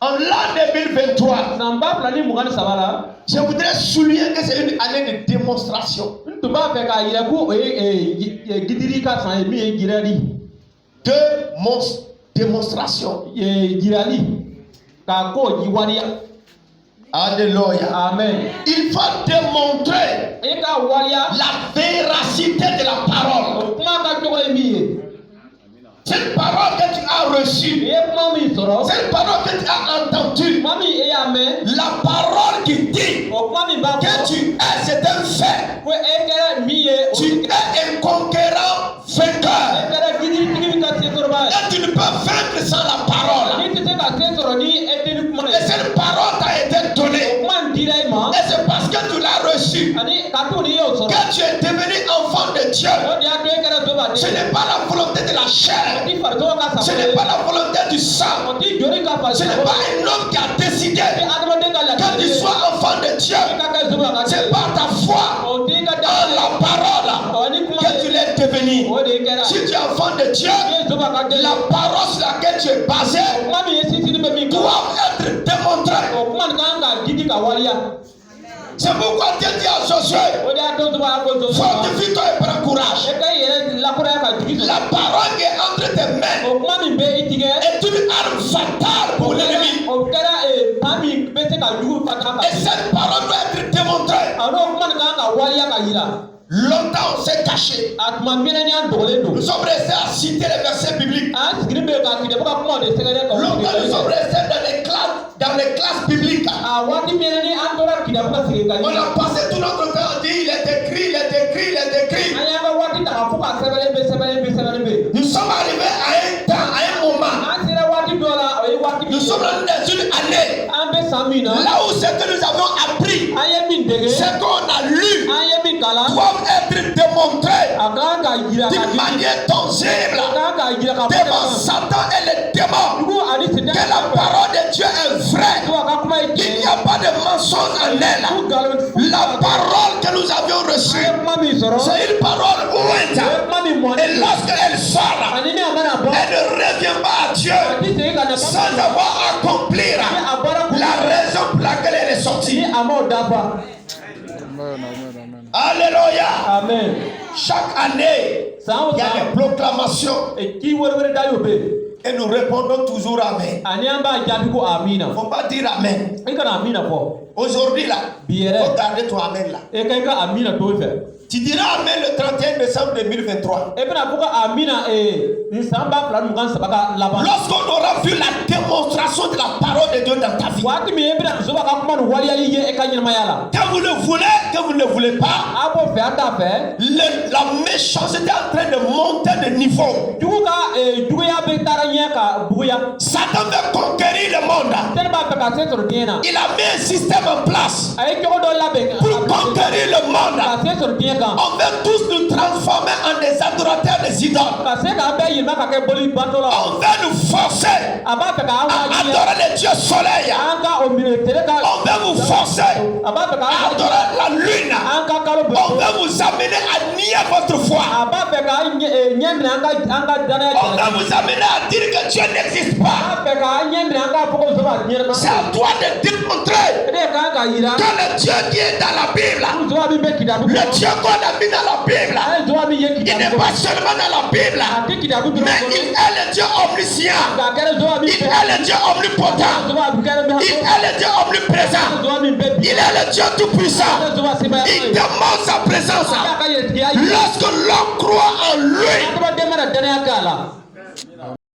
En l'an 2023, je voudrais souligner que c'est une année de démonstration. Démonstration. Alléluia. Amen. Il faut démontrer la véracité de la parole. Cette parole que tu as reçue, cette parole que tu as entendue, la parole qui dit que tu es, c'est un fait. Tu es un conquérant vainqueur. Et tu ne peux vaincre sans la parole. Et cette parole t'a été donnée. Et c'est parce que tu l'as reçue que tu es devenu enfant de Dieu. Ce n'est pas la volonté de la chair. Ce n'est pas la volonté du sang. Ce n'est pas un homme qui a décidé que tu sois enfant de Dieu. C'est par ta foi en la parole que tu l'es devenu. Si tu es enfant de Dieu, la parole sur laquelle tu es basé doit être démontrée. C'est pourquoi Dieu dit à Josué, fortifie-toi et prends courage. La parole qui est entre tes mains est une arme fatale pour l'ennemi. Et cette parole doit être démontrée. Longtemps on s'est caché. Nous sommes restés à citer les versets bibliques. Longtemps nous sommes restés dans les classes bibliques. On a passé tout notre temps à dire il est écrit, il est écrit, il est écrit. Nous sommes arrivés à un temps, à un moment. Nous sommes dans une année. Là où ce que nous avons appris, ce qu'on a lu, doit être démontré d'une manière tangible devant Satan et les démons que la parole de Dieu est vraie. Il n'y a pas de mensonge en elle. La parole que nous avions reçue, c'est une parole ouïe. Et lorsqu'elle sort, elle ne revient pas à Dieu sans avoir accomplir la raison pour laquelle elle est sortie. Alléluia. Amen. Chaque année, il y a des proclamations. Et nous répondons toujours Amen. Il ne faut pas dire Amen. Aujourd'hui là, il faut garder ton Amen là. Tu diras Amen le 31 décembre 2023. Lorsqu'on aura vu la démonstration de la parole de Dieu dans ta vie. Que vous le voulez, que vous ne le voulez pas, la méchanceté est en train de monter de niveau. Satan veut conquérir le monde. Il a mis un système en place pour conquérir le monde. On veut tous nous transformer en des adorateurs des idoles. On veut nous forcer à adorer le Dieu soleil. On veut vous forcer à adorer la lune. On veut vous amener à nier votre foi. On veut vous amener à dire que Dieu n'existe pas. C'est à toi de démontrer que le Dieu qui est dans la Bible, le Dieu qu'on a mis dans la Bible, il n'est pas seulement dans la Bible, mais il est le Dieu omniscient, il est le Dieu omnipotent, il est le Dieu omniprésent, il est le Dieu tout-puissant. Il demande sa présence lorsque l'homme croit en lui.